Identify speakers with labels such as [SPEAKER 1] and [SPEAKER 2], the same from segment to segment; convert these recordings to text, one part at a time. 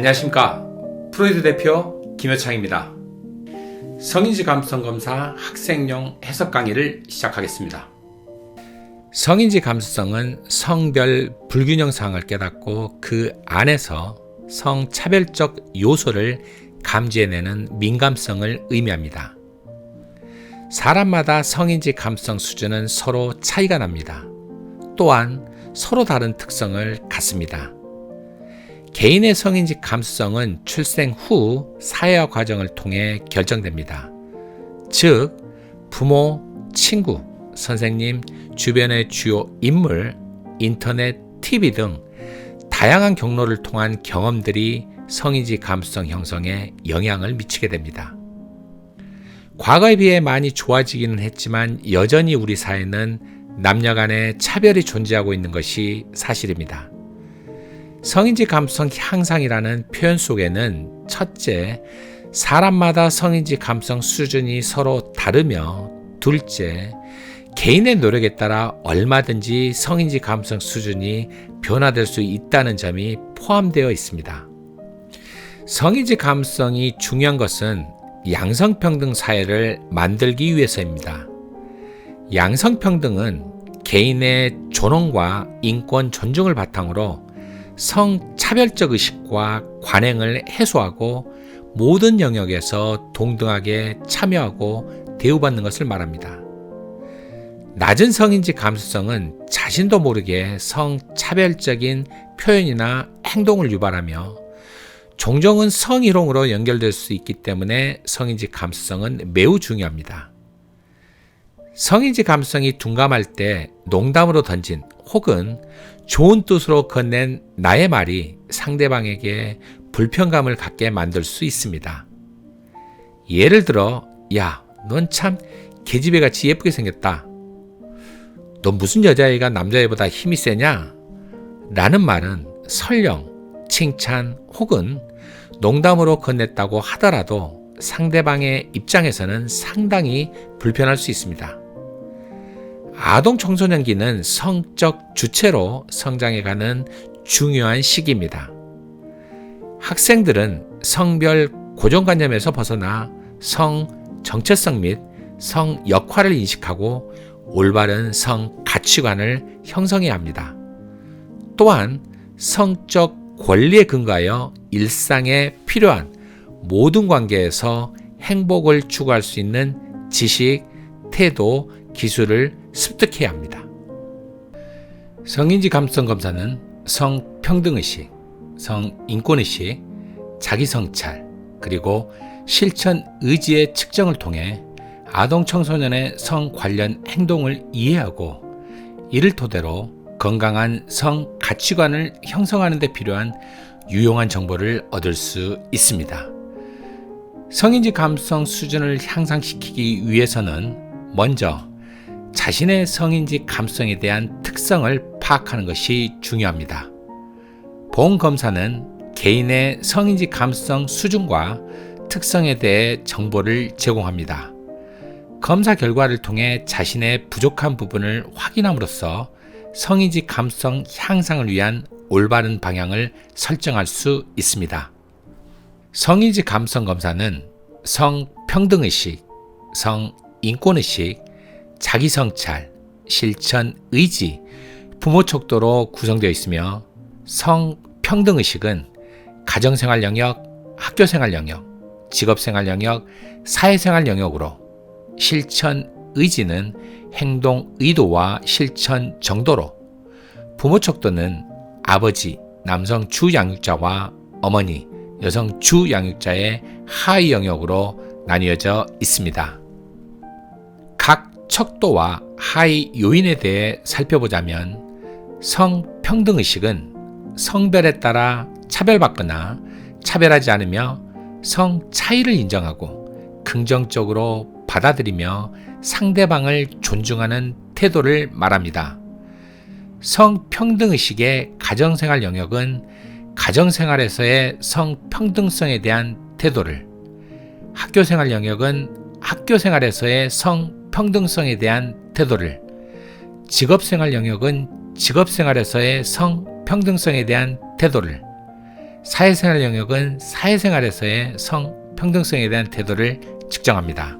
[SPEAKER 1] 안녕하십니까. 프로이드 대표 김효창입니다. 성인지 감수성 검사 학생용 해석 강의를 시작하겠습니다. 성인지 감수성은 성별 불균형 사항을 깨닫고 그 안에서 성차별적 요소를 감지해내는 민감성을 의미합니다. 사람마다 성인지 감수성 수준은 서로 차이가 납니다. 또한 서로 다른 특성을 갖습니다. 개인의 성인지 감수성은 출생 후 사회화 과정을 통해 결정됩니다. 즉, 부모, 친구, 선생님, 주변의 주요 인물, 인터넷, TV 등 다양한 경로를 통한 경험들이 성인지 감수성 형성에 영향을 미치게 됩니다. 과거에 비해 많이 좋아지기는 했지만 여전히 우리 사회는 남녀 간의 차별이 존재하고 있는 것이 사실입니다. 성인지 감수성 향상이라는 표현 속에는 첫째, 사람마다 성인지 감수성 수준이 서로 다르며 둘째, 개인의 노력에 따라 얼마든지 성인지 감수성 수준이 변화될 수 있다는 점이 포함되어 있습니다. 성인지 감수성이 중요한 것은 양성평등 사회를 만들기 위해서입니다. 양성평등은 개인의 존엄과 인권 존중을 바탕으로 성차별적 의식과 관행을 해소하고 모든 영역에서 동등하게 참여하고 대우받는 것을 말합니다. 낮은 성인지 감수성은 자신도 모르게 성차별적인 표현이나 행동을 유발하며 종종은 성희롱으로 연결될 수 있기 때문에 성인지 감수성은 매우 중요합니다. 성인지 감수성이 둔감할 때 농담으로 던진 혹은 좋은 뜻으로 건넨 나의 말이 상대방에게 불편감을 갖게 만들 수 있습니다. 예를 들어, 야, 넌 참 계집애같이 예쁘게 생겼다. 넌 무슨 여자애가 남자애보다 힘이 세냐? 라는 말은 설령 칭찬 혹은 농담으로 건넸다고 하더라도 상대방의 입장에서는 상당히 불편할 수 있습니다. 아동 청소년기는 성적 주체로 성장해가는 중요한 시기입니다. 학생들은 성별 고정관념에서 벗어나 성 정체성 및 성 역할을 인식하고 올바른 성 가치관을 형성해야 합니다. 또한 성적 권리에 근거하여 일상에 필요한 모든 관계에서 행복을 추구할 수 있는 지식, 태도, 기술을 습득해야 합니다. 성인지 감수성 검사는 성평등의식, 성인권의식, 자기성찰, 그리고 실천 의지의 측정을 통해 아동 청소년의 성 관련 행동을 이해하고 이를 토대로 건강한 성 가치관을 형성하는 데 필요한 유용한 정보를 얻을 수 있습니다. 성인지 감수성 수준을 향상시키기 위해서는 먼저 자신의 성인지 감수성에 대한 특성을 파악하는 것이 중요합니다. 보험 검사는 개인의 성인지 감수성 수준과 특성에 대해 정보를 제공합니다. 검사 결과를 통해 자신의 부족한 부분을 확인함으로써 성인지 감수성 향상을 위한 올바른 방향을 설정할 수 있습니다. 성인지 감수성 검사는 성평등의식, 성인권의식, 자기성찰, 실천의지, 부모 촉도로 구성되어 있으며 성평등의식은 가정생활 영역, 학교생활 영역, 직업생활 영역, 사회생활 영역으로 실천의지는 행동 의도와 실천 정도로 부모 촉도는 아버지, 남성 주양육자와 어머니, 여성 주양육자의 하위 영역으로 나뉘어져 있습니다. 각 척도와 하위 요인에 대해 살펴보자면 성평등의식은 성별에 따라 차별받거나 차별하지 않으며 성 차이를 인정하고 긍정적으로 받아들이며 상대방을 존중하는 태도를 말합니다. 성평등의식의 가정생활 영역은 가정생활에서의 성평등성에 대한 태도를, 학교생활 영역은 학교생활에서의 성평등성에 대한 태도를, 직업생활 영역은 직업생활에서의 성평등성에 대한 태도를, 사회생활 영역은 사회생활에서의 성평등성에 대한 태도를 측정합니다.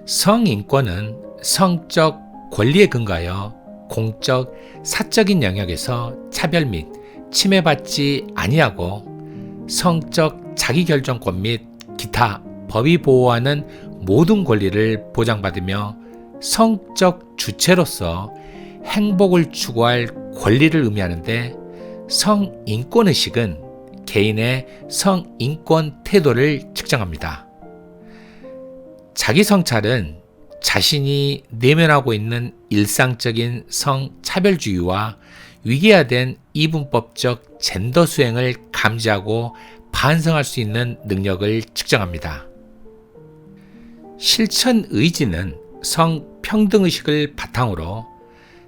[SPEAKER 1] 성인권은 성적 권리에 근거하여 공적, 사적인 영역에서 차별 및 침해받지 아니하고 성적 자기결정권 및 기타 법이 보호하는 모든 권리를 보장받으며 성적 주체로서 행복을 추구할 권리를 의미하는데, 성인권의식은 개인의 성인권 태도를 측정합니다. 자기 성찰은 자신이 내면하고 있는 일상적인 성차별주의와 위계화된 이분법적 젠더 수행을 감지하고 반성할 수 있는 능력을 측정합니다. 실천의지는 성평등의식을 바탕으로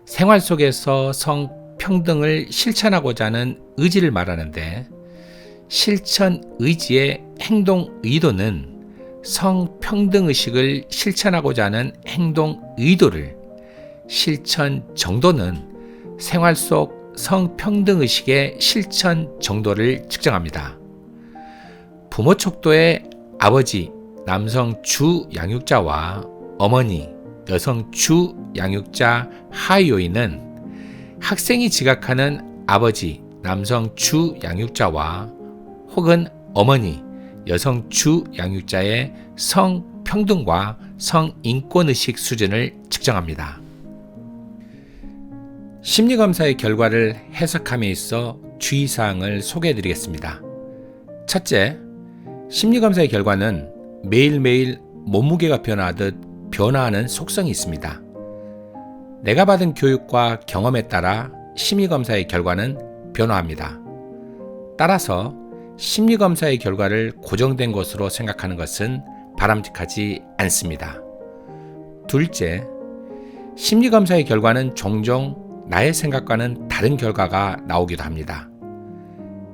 [SPEAKER 1] 생활 속에서 성평등을 실천하고자 하는 의지를 말하는데, 실천의지의 행동의도는 성평등의식을 실천하고자 하는 행동의도를, 실천 정도는 생활 속 성평등의식의 실천 정도를 측정합니다. 부모 척도의 아버지, 남성 주 양육자와 어머니, 여성 주 양육자 하위 요인은 학생이 지각하는 아버지, 남성 주 양육자와 혹은 어머니, 여성 주 양육자의 성평등과 성인권의식 수준을 측정합니다. 심리검사의 결과를 해석함에 있어 주의사항을 소개해드리겠습니다. 첫째, 심리검사의 결과는 매일매일 몸무게가 변화하듯 변화하는 속성이 있습니다. 내가 받은 교육과 경험에 따라 심리검사의 결과는 변화합니다. 따라서 심리검사의 결과를 고정된 것으로 생각하는 것은 바람직하지 않습니다. 둘째, 심리검사의 결과는 종종 나의 생각과는 다른 결과가 나오기도 합니다.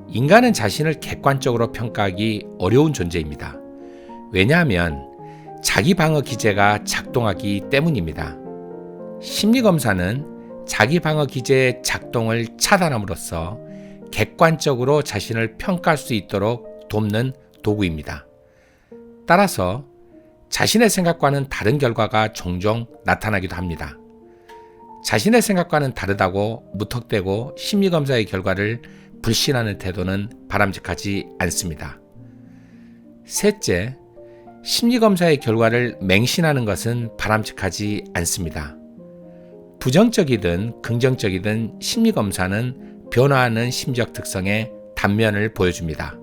[SPEAKER 1] 인간은 자신을 객관적으로 평가하기 어려운 존재입니다. 왜냐하면 자기 방어 기제가 작동하기 때문입니다. 심리검사는 자기 방어 기제의 작동을 차단함으로써 객관적으로 자신을 평가할 수 있도록 돕는 도구입니다. 따라서 자신의 생각과는 다른 결과가 종종 나타나기도 합니다. 자신의 생각과는 다르다고 무턱대고 심리검사의 결과를 불신하는 태도는 바람직하지 않습니다. 셋째, 심리검사의 결과를 맹신하는 것은 바람직하지 않습니다. 부정적이든 긍정적이든 심리검사는 변화하는 심리적 특성의 단면을 보여줍니다.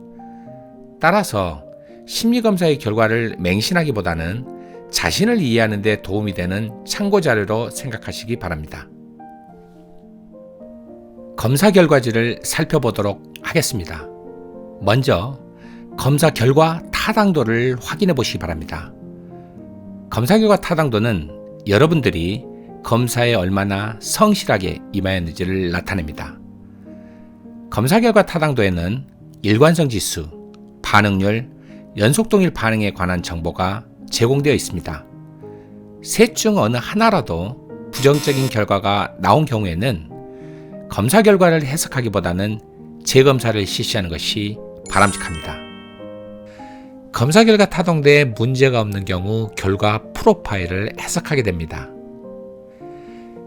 [SPEAKER 1] 따라서 심리검사의 결과를 맹신하기보다는 자신을 이해하는 데 도움이 되는 참고자료로 생각하시기 바랍니다. 검사 결과지를 살펴보도록 하겠습니다. 먼저 검사 결과 타당도를 확인해 보시기 바랍니다. 검사 결과 타당도는 여러분들이 검사에 얼마나 성실하게 임하였는지를 나타냅니다. 검사 결과 타당도에는 일관성 지수, 반응률, 연속동일 반응에 관한 정보가 제공되어 있습니다. 셋 중 어느 하나라도 부정적인 결과가 나온 경우에는 검사 결과를 해석하기보다는 재검사를 실시하는 것이 바람직합니다. 검사 결과 타당도에 문제가 없는 경우 결과 프로파일을 해석하게 됩니다.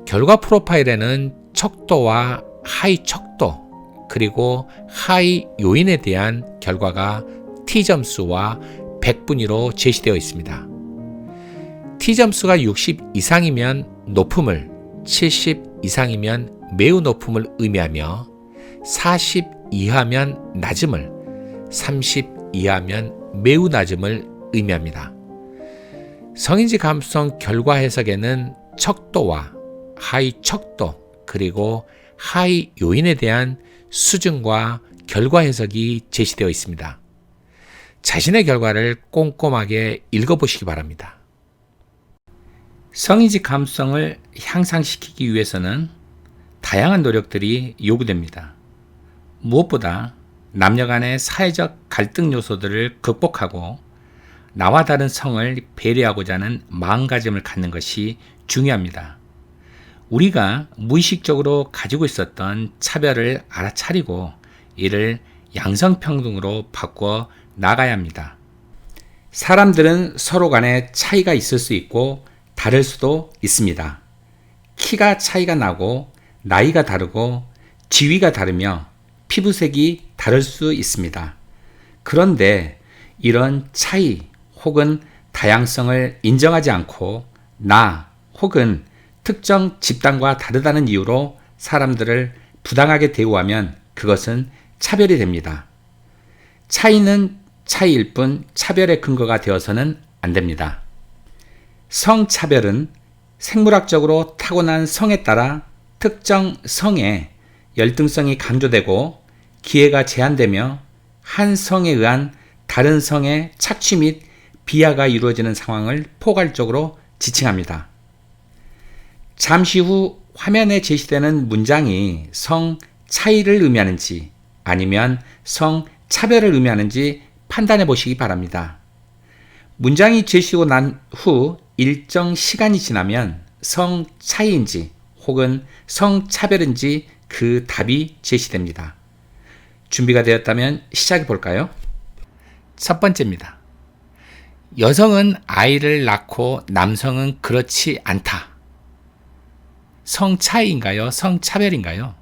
[SPEAKER 1] 결과 프로파일에는 척도와 하위 척도, 그리고 하위 요인에 대한 결과가 T점수와 100분위로 제시되어 있습니다. T점수가 60 이상이면 높음을, 70 이상이면 매우 높음을 의미하며 40 이하면 낮음을, 30 이하면 매우 낮음을 의미합니다. 성인지 감수성 결과 해석에는 척도와 하위 척도, 그리고 하위 요인에 대한 수준과 결과 해석이 제시되어 있습니다. 자신의 결과를 꼼꼼하게 읽어보시기 바랍니다. 성인지 감수성을 향상시키기 위해서는 다양한 노력들이 요구됩니다. 무엇보다 남녀 간의 사회적 갈등 요소들을 극복하고 나와 다른 성을 배려하고자 하는 마음가짐을 갖는 것이 중요합니다. 우리가 무의식적으로 가지고 있었던 차별을 알아차리고 이를 양성평등으로 바꾸어 나가야 합니다. 사람들은 서로 간에 차이가 있을 수 있고 다를 수도 있습니다. 키가 차이가 나고 나이가 다르고 지위가 다르며 피부색이 다를 수 있습니다. 그런데 이런 차이 혹은 다양성을 인정하지 않고 나 혹은 특정 집단과 다르다는 이유로 사람들을 부당하게 대우하면 그것은 차별이 됩니다. 차이는 차이일 뿐 차별의 근거가 되어서는 안 됩니다. 성차별은 생물학적으로 타고난 성에 따라 특정 성의 열등성이 강조되고 기회가 제한되며 한 성에 의한 다른 성의 착취 및 비하가 이루어지는 상황을 포괄적으로 지칭합니다. 잠시 후 화면에 제시되는 문장이 성 차이를 의미하는지 아니면 성 차별을 의미하는지 판단해 보시기 바랍니다. 문장이 제시되고 난 후 일정 시간이 지나면 성 차이인지 혹은 성 차별인지 그 답이 제시됩니다. 준비가 되었다면 시작해 볼까요? 첫 번째입니다. 여성은 아이를 낳고 남성은 그렇지 않다. 성 차이인가요? 성 차별인가요?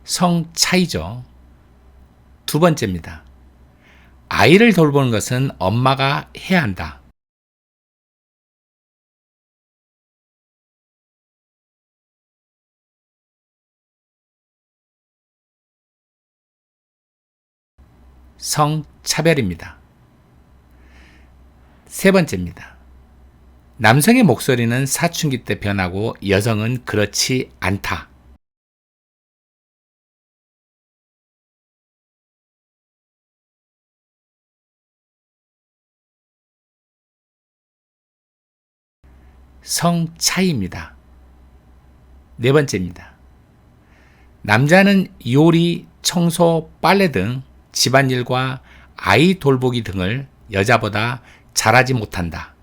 [SPEAKER 1] 성 차이죠. 두 번째입니다. 아이를 돌보는 것은 엄마가 해야 한다. 성차별입니다. 세 번째입니다. 남성의 목소리는 사춘기 때 변하고 여성은 그렇지 않다. 성 차이입니다. 네 번째입니다. 남자는 요리, 청소, 빨래 등 집안일과 아이 돌보기 등을 여자보다 잘하지 못한다.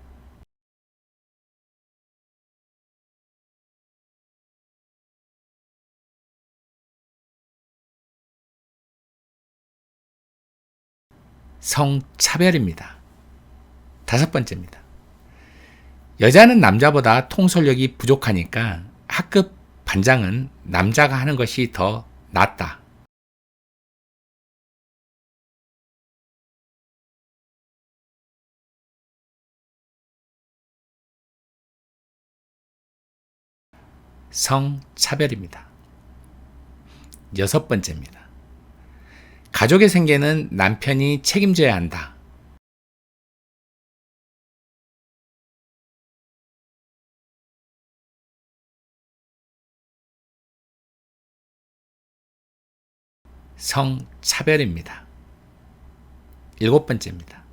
[SPEAKER 1] 성차별입니다. 다섯 번째입니다. 여자는 남자보다 통솔력이 부족하니까 학급 반장은 남자가 하는 것이 더 낫다. 성차별입니다. 여섯 번째입니다. 가족의 생계는 남편이 책임져야 한다. 성차별입니다. 일곱 번째입니다.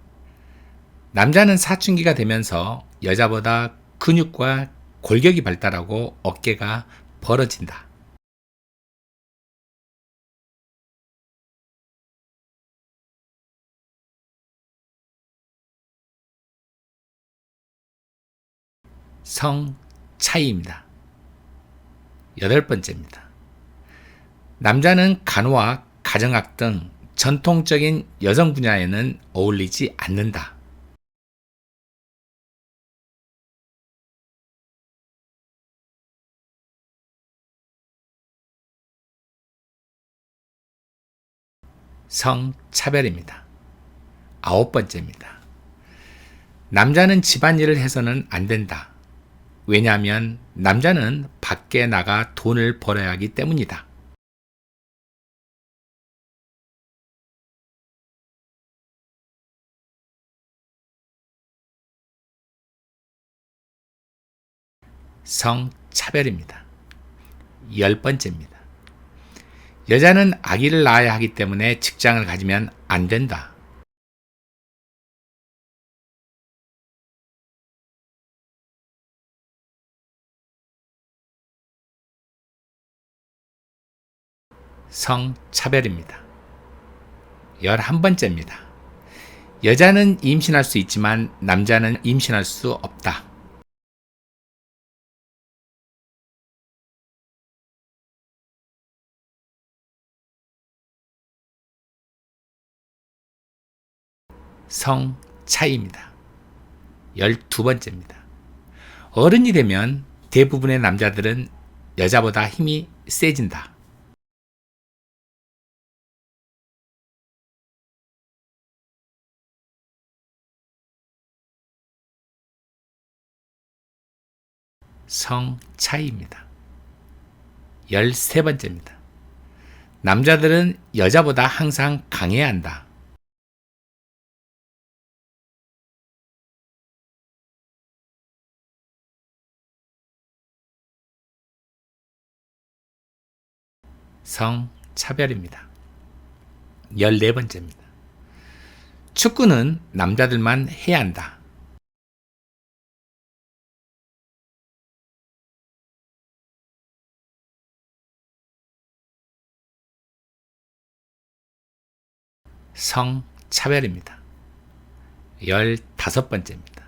[SPEAKER 1] 남자는 사춘기가 되면서 여자보다 근육과 골격이 발달하고 어깨가 벌어진다. 성 차이입니다. 여덟 번째입니다. 남자는 간호학, 가정학 등 전통적인 여성 분야에는 어울리지 않는다. 성차별입니다. 아홉 번째입니다. 남자는 집안일을 해서는 안 된다. 왜냐하면 남자는 밖에 나가 돈을 벌어야 하기 때문이다. 성차별입니다. 열 번째입니다. 여자는 아기를 낳아야 하기 때문에 직장을 가지면 안 된다. 성차별입니다. 11번째입니다. 여자는 임신할 수 있지만 남자는 임신할 수 없다. 성 차이입니다. 12번째입니다. 어른이 되면 대부분의 남자들은 여자보다 힘이 세진다. 성 차이입니다. 13번째입니다. 남자들은 여자보다 항상 강해야 한다. 성 차별입니다. 14번째입니다. 축구는 남자들만 해야 한다. 성 차별입니다. 15번째입니다.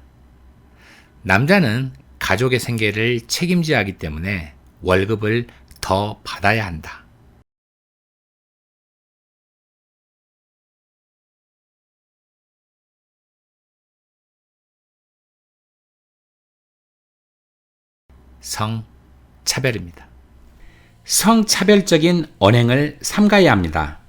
[SPEAKER 1] 남자는 가족의 생계를 책임져야 하기 때문에 월급을 더 받아야 한다. 성차별입니다. 성차별적인 언행을 삼가야 합니다.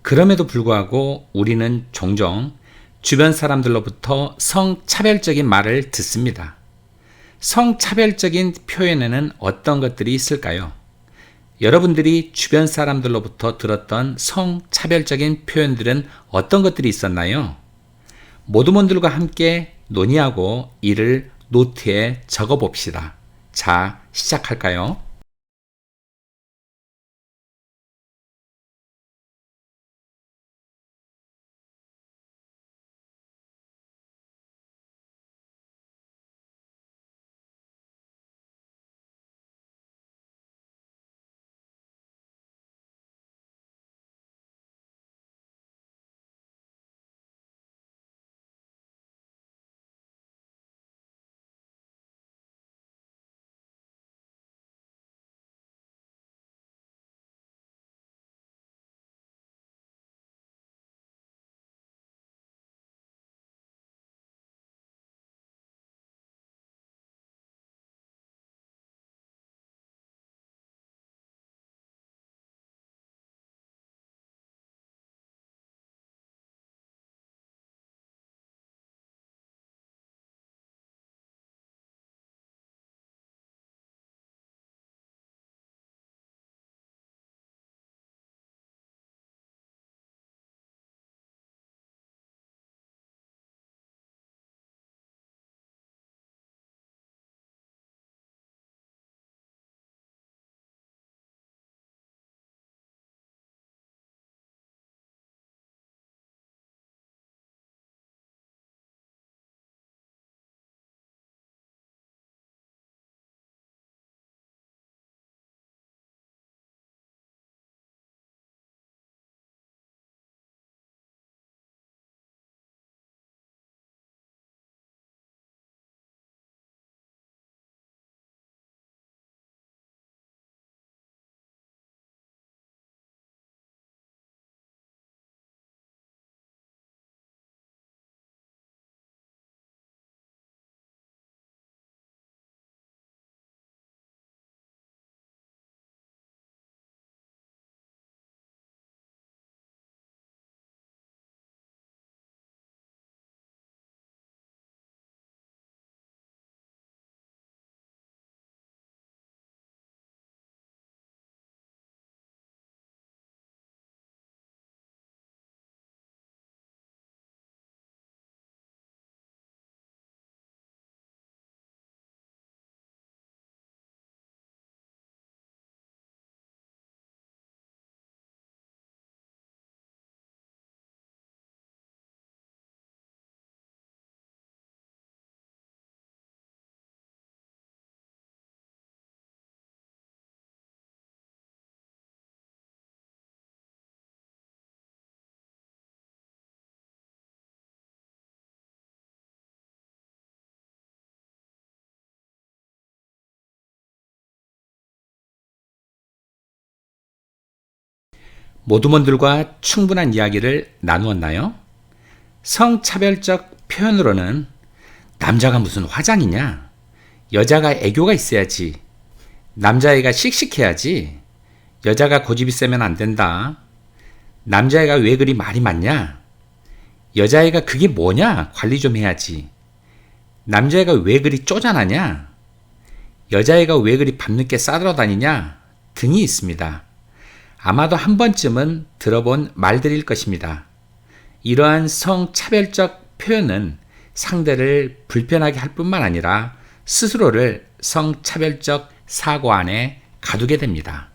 [SPEAKER 1] 그럼에도 불구하고 우리는 종종 주변 사람들로부터 성차별적인 말을 듣습니다. 성차별적인 표현에는 어떤 것들이 있을까요? 여러분들이 주변 사람들로부터 들었던 성차별적인 표현들은 어떤 것들이 있었나요? 모두분들과 함께 논의하고 이를 노트에 적어 봅시다. 자, 시작할까요? 모두모들과 충분한 이야기를 나누었나요? 성차별적 표현으로는 남자가 무슨 화장이냐? 여자가 애교가 있어야지. 남자애가 씩씩해야지. 여자가 고집이 세면 안 된다. 남자애가 왜 그리 말이 많냐? 여자애가 그게 뭐냐? 관리 좀 해야지. 남자애가 왜 그리 쪼잔하냐? 여자애가 왜 그리 밤늦게 싸돌아다니냐? 등이 있습니다. 아마도 한 번쯤은 들어본 말들일 것입니다. 이러한 성차별적 표현은 상대를 불편하게 할 뿐만 아니라 스스로를 성차별적 사고 안에 가두게 됩니다.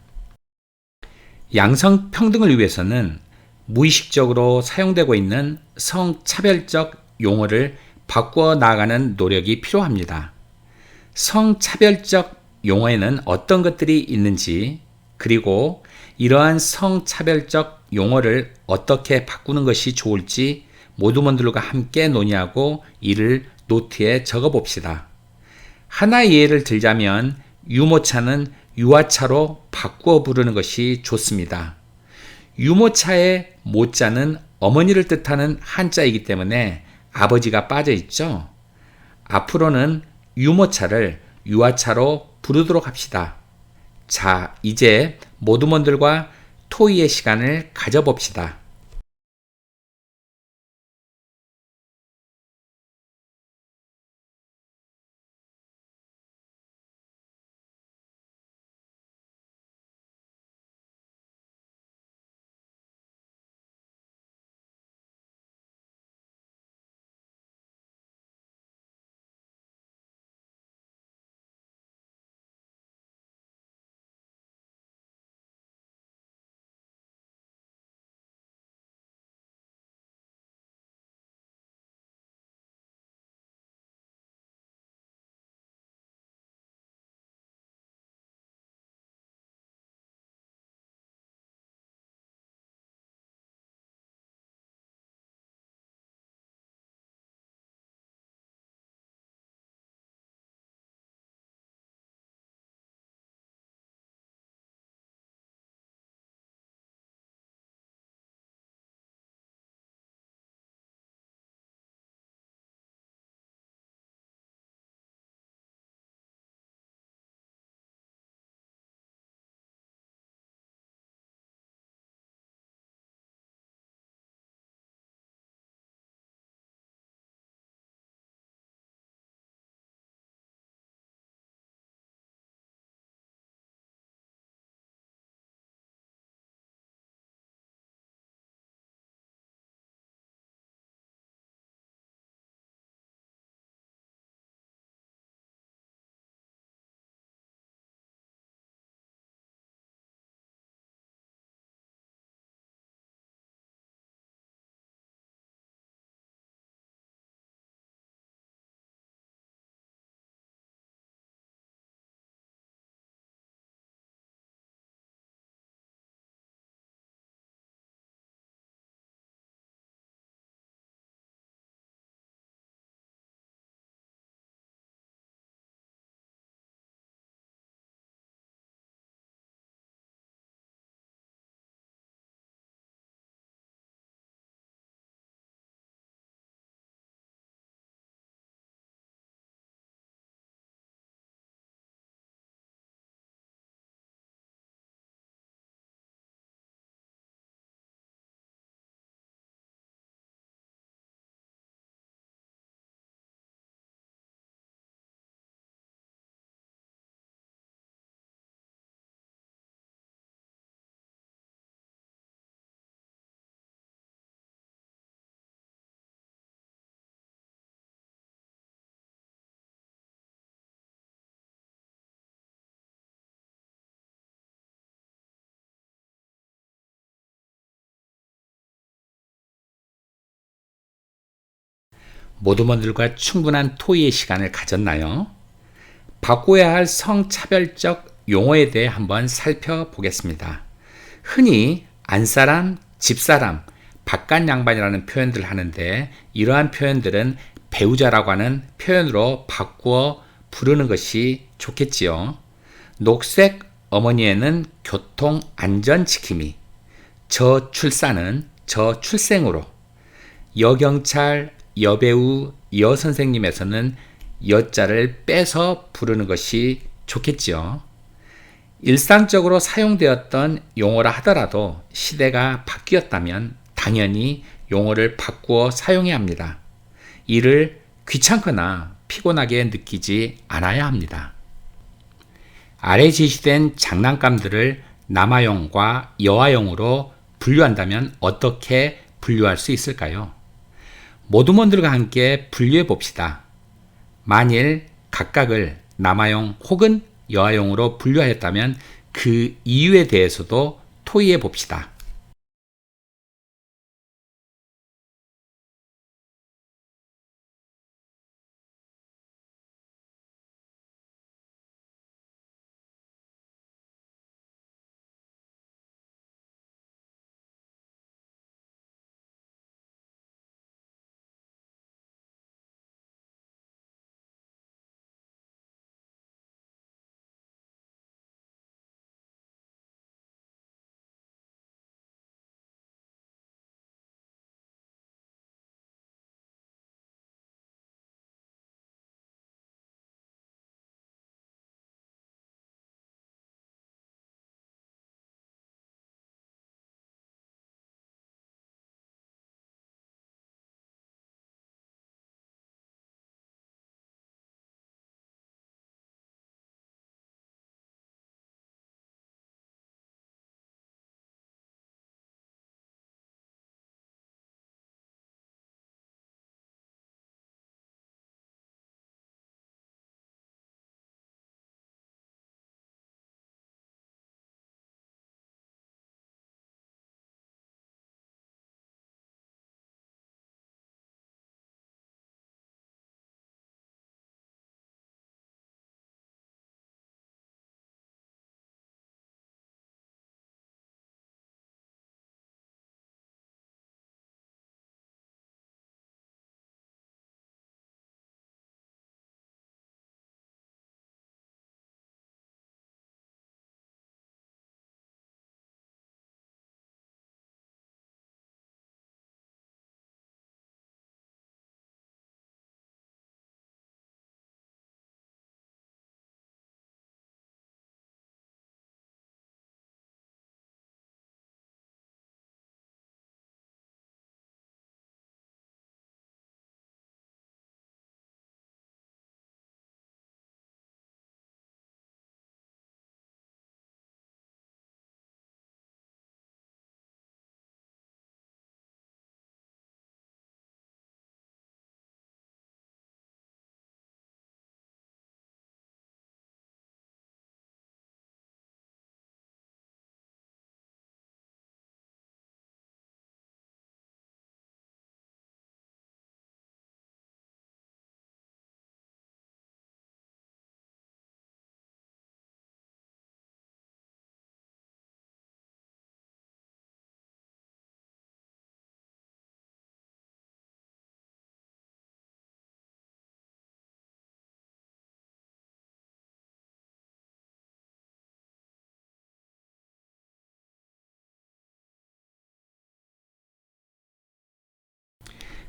[SPEAKER 1] 양성평등을 위해서는 무의식적으로 사용되고 있는 성차별적 용어를 바꾸어 나가는 노력이 필요합니다. 성차별적 용어에는 어떤 것들이 있는지, 그리고 이러한 성차별적 용어를 어떻게 바꾸는 것이 좋을지 모두모들과 함께 논의하고 이를 노트에 적어 봅시다. 하나의 예를 들자면 유모차는 유아차로 바꾸어 부르는 것이 좋습니다. 유모차의 모자는 어머니를 뜻하는 한자이기 때문에 아버지가 빠져 있죠. 앞으로는 유모차를 유아차로 부르도록 합시다. 자, 이제 모두모들과 토의의 시간을 가져봅시다. 모두모들과 충분한 토의의 시간을 가졌나요? 바꿔야 할 성차별적 용어에 대해 한번 살펴보겠습니다. 흔히 안사람, 집사람, 바깥양반이라는 표현들을 하는데 이러한 표현들은 배우자라고 하는 표현으로 바꾸어 부르는 것이 좋겠지요. 녹색 어머니에는 교통 안전 지킴이, 저출산은 저출생으로, 여경찰, 여배우, 여선생님에서는 여자를 빼서 부르는 것이 좋겠지요. 일상적으로 사용되었던 용어라 하더라도 시대가 바뀌었다면 당연히 용어를 바꾸어 사용해야 합니다. 이를 귀찮거나 피곤하게 느끼지 않아야 합니다. 아래 제시된 장난감들을 남아용과 여아용으로 분류한다면 어떻게 분류할 수 있을까요? 모두몬들과 함께 분류해 봅시다. 만일 각각을 남아용 혹은 여아용으로 분류하였다면 그 이유에 대해서도 토의해 봅시다.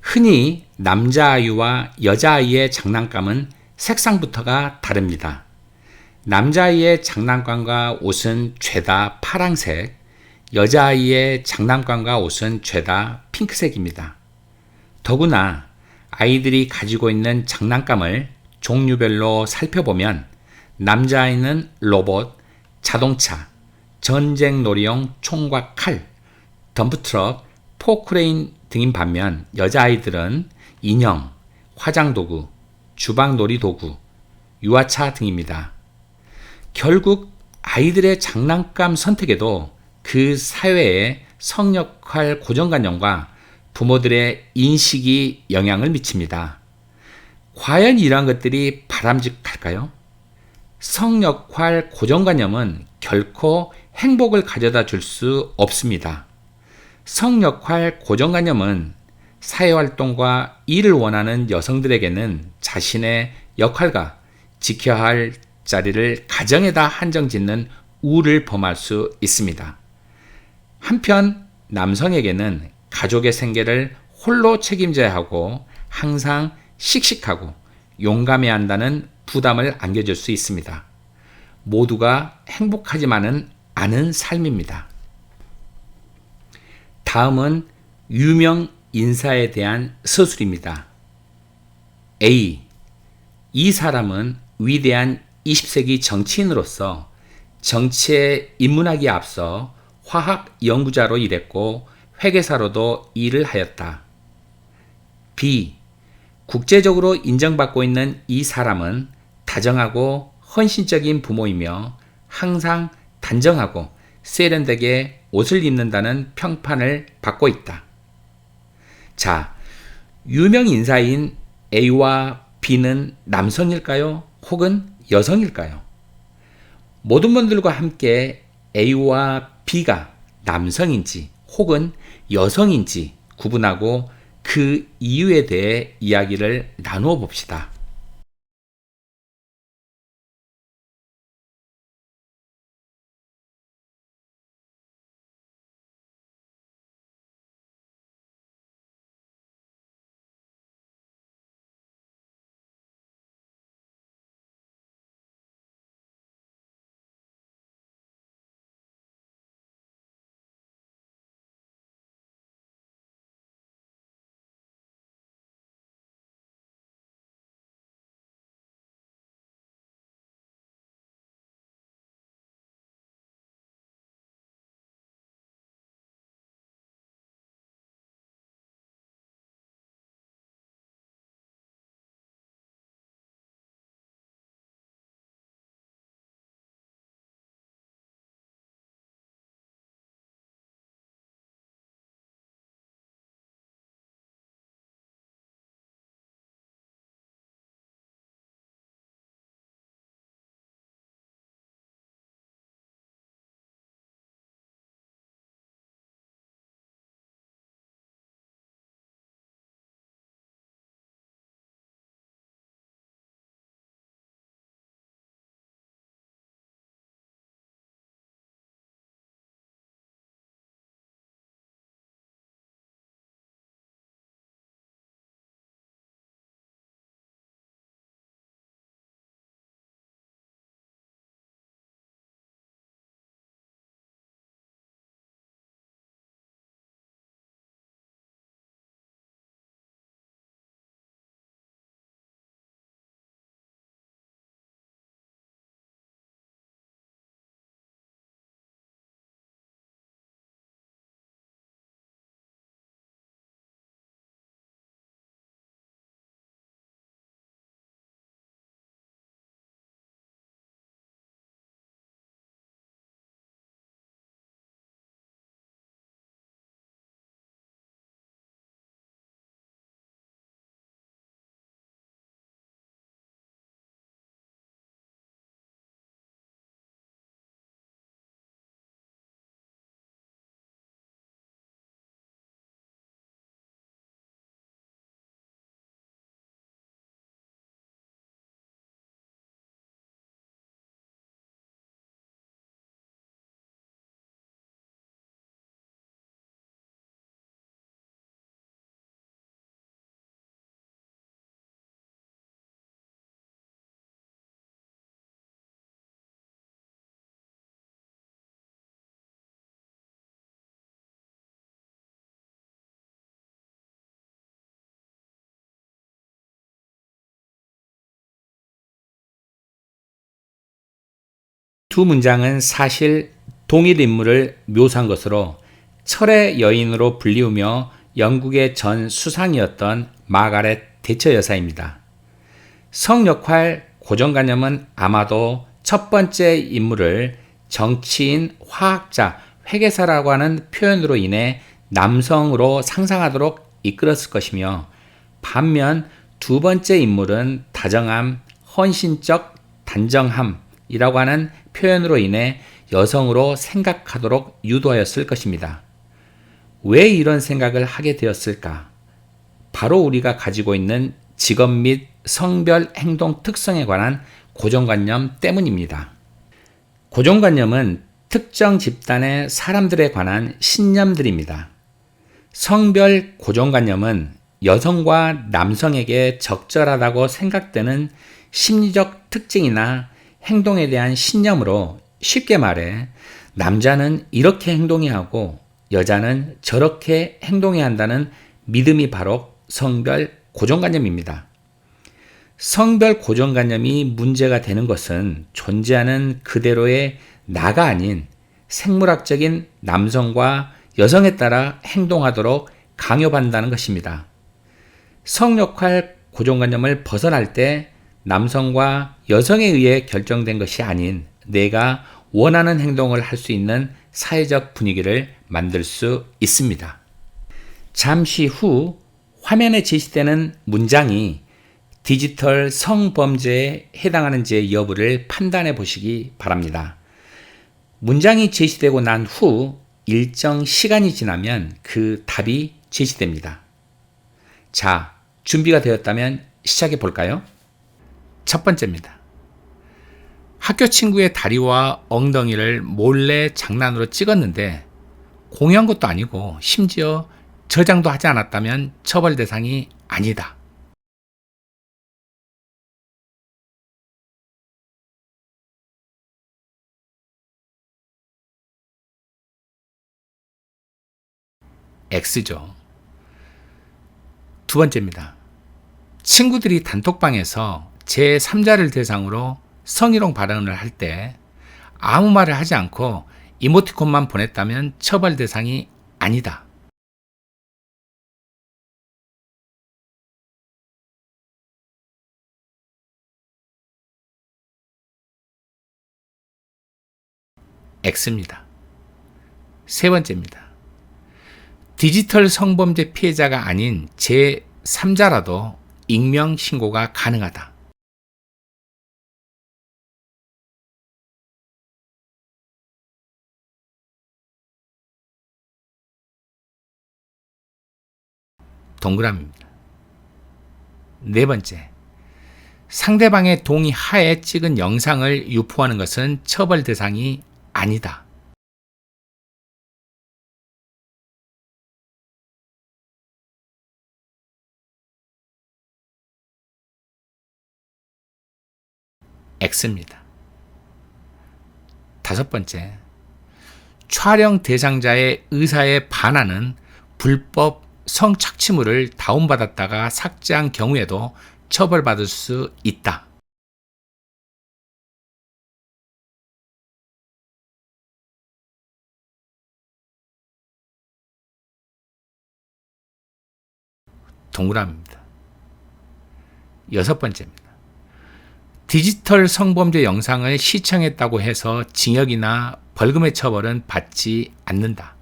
[SPEAKER 1] 흔히 남자아이와 여자아이의 장난감은 색상부터가 다릅니다. 남자아이의 장난감과 옷은 죄다 파랑색, 여자아이의 장난감과 옷은 죄다 핑크색입니다. 더구나 아이들이 가지고 있는 장난감을 종류별로 살펴보면 남자아이는 로봇, 자동차, 전쟁놀이용 총과 칼, 덤프트럭, 포크레인 등인 반면 여자아이들은 인형, 화장도구, 주방놀이도구, 유아차 등입니다. 결국 아이들의 장난감 선택에도 그 사회의 성역할 고정관념과 부모들의 인식이 영향을 미칩니다. 과연 이러한 것들이 바람직할까요? 성역할 고정관념은 결코 행복을 가져다 줄 수 없습니다. 성역할 고정관념은 사회활동과 일을 원하는 여성들에게는 자신의 역할과 지켜야 할 자리를 가정에다 한정짓는 우를 범할 수 있습니다. 한편 남성에게는 가족의 생계를 홀로 책임져야 하고 항상 씩씩하고 용감해야 한다는 부담을 안겨줄 수 있습니다. 모두가 행복하지만은 않은 삶입니다. 다음은 유명 인사에 대한 서술입니다. A. 이 사람은 위대한 20세기 정치인으로서 정치에 입문하기에 앞서 화학 연구자로 일했고 회계사로도 일을 하였다. B. 국제적으로 인정받고 있는 이 사람은 다정하고 헌신적인 부모이며 항상 단정하고 세련되게 옷을 입는다는 평판을 받고 있다. 자, 유명 인사인 A와 B는 남성일까요? 혹은 여성일까요? 모든 분들과 함께 A와 B가 남성인지 혹은 여성인지 구분하고 그 이유에 대해 이야기를 나누어 봅시다. 두 문장은 사실 동일 인물을 묘사한 것으로 철의 여인으로 불리우며 영국의 전 수상이었던 마가렛 대처 여사입니다. 성 역할 고정관념은 아마도 첫 번째 인물을 정치인, 화학자, 회계사라고 하는 표현으로 인해 남성으로 상상하도록 이끌었을 것이며, 반면 두 번째 인물은 다정함, 헌신적 단정함이라고 하는 표현으로 인해 여성으로 생각하도록 유도하였을 것입니다. 왜 이런 생각을 하게 되었을까? 바로 우리가 가지고 있는 직업 및 성별 행동 특성에 관한 고정관념 때문입니다. 고정관념은 특정 집단의 사람들에 관한 신념들입니다. 성별 고정관념은 여성과 남성에게 적절하다고 생각되는 심리적 특징이나 행동에 대한 신념으로, 쉽게 말해 남자는 이렇게 행동해야 하고 여자는 저렇게 행동해야 한다는 믿음이 바로 성별 고정관념입니다. 성별 고정관념이 문제가 되는 것은 존재하는 그대로의 나가 아닌 생물학적인 남성과 여성에 따라 행동하도록 강요받는다는 것입니다. 성역할 고정관념을 벗어날 때 남성과 여성에 의해 결정된 것이 아닌 내가 원하는 행동을 할 수 있는 사회적 분위기를 만들 수 있습니다. 잠시 후 화면에 제시되는 문장이 디지털 성범죄에 해당하는지 여부를 판단해 보시기 바랍니다. 문장이 제시되고 난 후 일정 시간이 지나면 그 답이 제시됩니다. 자, 준비가 되었다면 시작해 볼까요? 첫 번째입니다. 학교 친구의 다리와 엉덩이를 몰래 장난으로 찍었는데 공유한 것도 아니고 심지어 저장도 하지 않았다면 처벌 대상이 아니다. X죠. 두 번째입니다. 친구들이 단톡방에서 제3자를 대상으로 성희롱 발언을 할 때 아무 말을 하지 않고 이모티콘만 보냈다면 처벌 대상이 아니다. X입니다. 세 번째입니다. 디지털 성범죄 피해자가 아닌 제3자라도 익명 신고가 가능하다. 동그라미입니다. 네 번째, 상대방의 동의 하에 찍은 영상을 유포하는 것은 처벌 대상이 아니다. X입니다. 다섯 번째, 촬영 대상자의 의사에 반하는 불법 성착취물을 다운받았다가 삭제한 경우에도 처벌받을 수 있다. 동그라미입니다. 여섯 번째입니다. 디지털 성범죄 영상을 시청했다고 해서 징역이나 벌금의 처벌은 받지 않는다.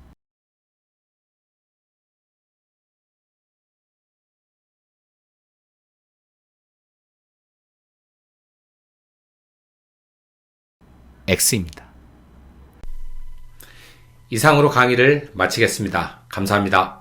[SPEAKER 1] X입니다. 이상으로 강의를 마치겠습니다. 감사합니다.